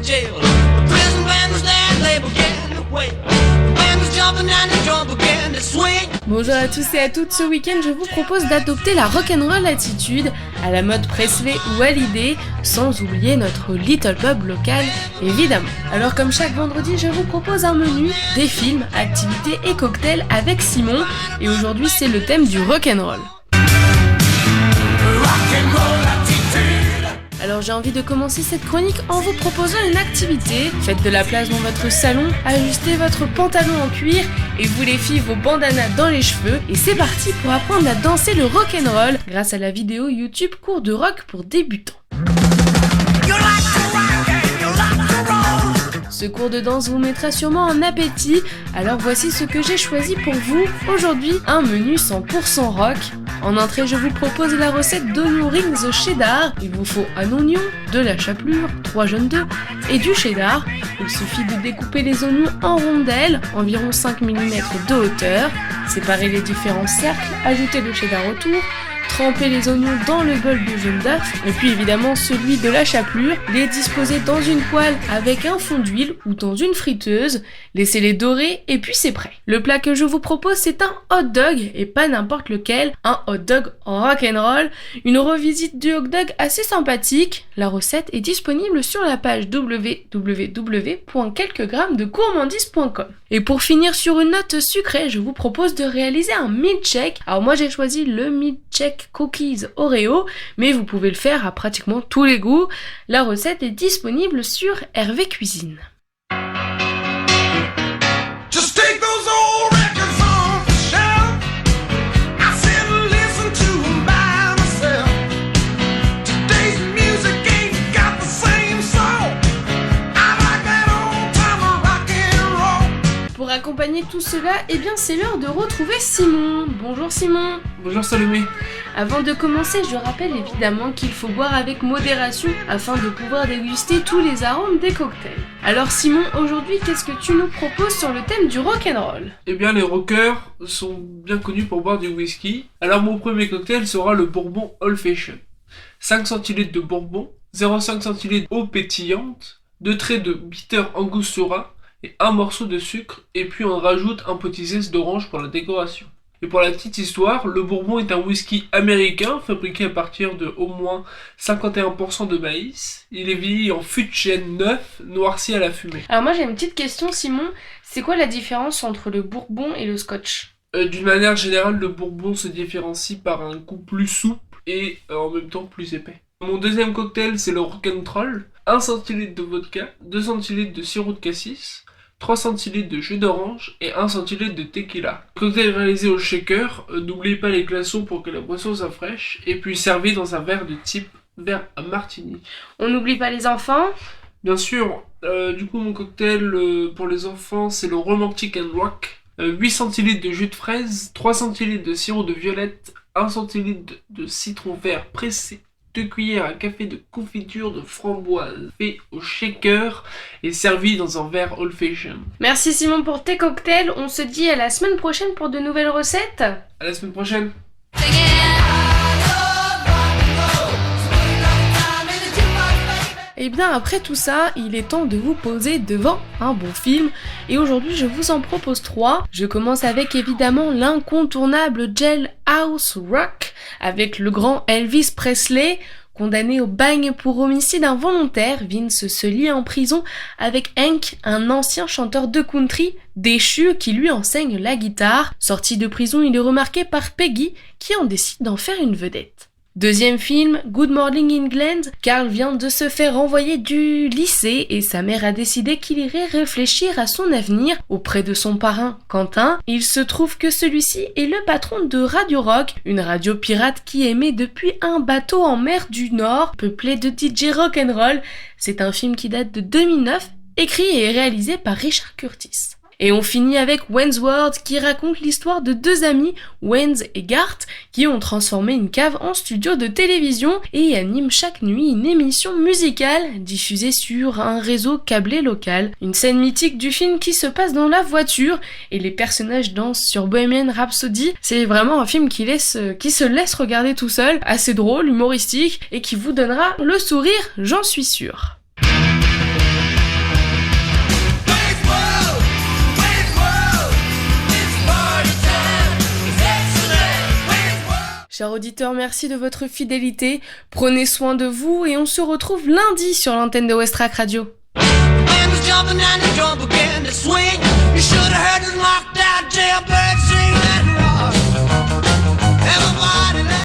jail. The prison band was there, they began to wail. The band was jumping and the drum began to swing. Bonjour à tous et à toutes, ce week-end je vous propose d'adopter la rock'n'roll attitude à la mode Presley ou Hallyday, sans oublier notre little pub local évidemment. Alors comme chaque vendredi, je vous propose un menu, des films, activités et cocktails avec Simon, et aujourd'hui c'est le thème du rock'n'roll. Alors j'ai envie de commencer cette chronique en vous proposant une activité. Faites de la place dans votre salon, ajustez votre pantalon en cuir et vous les filles vos bandanas dans les cheveux. Et c'est parti pour apprendre à danser le rock'n'roll grâce à la vidéo YouTube Cours de rock pour débutants. Ce cours de danse vous mettra sûrement en appétit, alors voici ce que j'ai choisi pour vous. Aujourd'hui, un menu 100% rock. En entrée, je vous propose la recette d'onion rings cheddar. Il vous faut un oignon, de la chapelure, 3 jaunes d'œufs et du cheddar. Il suffit de découper les oignons en rondelles, environ 5 mm de hauteur. Séparer les différents cercles, ajouter le cheddar autour. Tremper les oignons dans le bol de jaune d'œuf et puis évidemment celui de la chapelure, les disposer dans une poêle avec un fond d'huile ou dans une friteuse, laissez-les dorer et puis c'est prêt. Le plat que je vous propose c'est un hot dog et pas n'importe lequel, un hot dog rock'n'roll, une revisite du hot dog assez sympathique. La recette est disponible sur la page www.quelquegrammedegourmandise.com. Et pour finir sur une note sucrée, je vous propose de réaliser un milkshake. Alors moi j'ai choisi le milkshake cookies Oreo, mais vous pouvez le faire à pratiquement tous les goûts. La recette est disponible sur Hervé Cuisine. Just take those old records off the shelf. I sit and listen to them by myself. Today's music ain't got the same soul. I like that old time rock and roll. Pour accompagner tout cela, eh bien c'est l'heure de retrouver Simon. Bonjour Simon. Bonjour Salomé. Avant de commencer, je rappelle évidemment qu'il faut boire avec modération afin de pouvoir déguster tous les arômes des cocktails. Alors Simon, aujourd'hui, qu'est-ce que tu nous proposes sur le thème du rock'n'roll ? Eh bien les rockers sont bien connus pour boire du whisky. Alors mon premier cocktail sera le bourbon Old Fashion. 5 centilitres de bourbon, 0,5 centilitres d'eau pétillante, 2 traits de bitter angostura et un morceau de sucre, et puis on rajoute un petit zeste d'orange pour la décoration. Et pour la petite histoire, le bourbon est un whisky américain fabriqué à partir de au moins 51% de maïs. Il est vieilli en fût de chêne neuf, noirci à la fumée. Alors moi j'ai une petite question Simon, c'est quoi la différence entre le bourbon et le scotch ? D'une manière générale, le bourbon se différencie par un goût plus souple et en même temps plus épais. Mon deuxième cocktail c'est le rock'n'roll. 1 centilitre de vodka, 2 centilitres de sirop de cassis, 3 centilitres de jus d'orange et 1 centilitre de tequila. Cocktail réalisé au shaker, n'oubliez pas les glaçons pour que la boisson soit fraîche, et puis servi dans un verre de type verre à martini. On n'oublie pas les enfants ? Bien sûr, du coup mon cocktail pour les enfants c'est le Romantic and Rock. 8 centilitres de jus de fraise, 3 centilitres de sirop de violette, 1 centilitre de citron vert pressé, 2 cuillères à café de confiture de framboise fait au shaker et servi dans un verre old fashion. Merci Simon pour tes cocktails, on se dit à la semaine prochaine pour de nouvelles recettes. À la semaine prochaine. Et bien après tout ça, il est temps de vous poser devant un bon film. Et aujourd'hui je vous en propose 3. Je commence avec évidemment l'incontournable Jailhouse Rock avec le grand Elvis Presley. Condamné au bagne pour homicide involontaire, Vince se lie en prison avec Hank, un ancien chanteur de country déchu qui lui enseigne la guitare. Sorti de prison, il est remarqué par Peggy qui en décide d'en faire une vedette. Deuxième film, Good Morning England. Carl vient de se faire renvoyer du lycée et sa mère a décidé qu'il irait réfléchir à son avenir auprès de son parrain, Quentin. Il se trouve que celui-ci est le patron de Radio Rock, une radio pirate qui émet depuis un bateau en mer du Nord, peuplé de DJ rock'n'roll. C'est un film qui date de 2009, écrit et réalisé par Richard Curtis. Et on finit avec Wayne's World qui raconte l'histoire de 2 amis, Wayne et Garth, qui ont transformé une cave en studio de télévision et animent chaque nuit une émission musicale diffusée sur un réseau câblé local. Une scène mythique du film qui se passe dans la voiture et les personnages dansent sur Bohemian Rhapsody. C'est vraiment un film qui se laisse regarder tout seul, assez drôle, humoristique et qui vous donnera le sourire, j'en suis sûre. Chers auditeurs, merci de votre fidélité. Prenez soin de vous et on se retrouve lundi sur l'antenne de Westrack Radio. The band was jumping and the drum began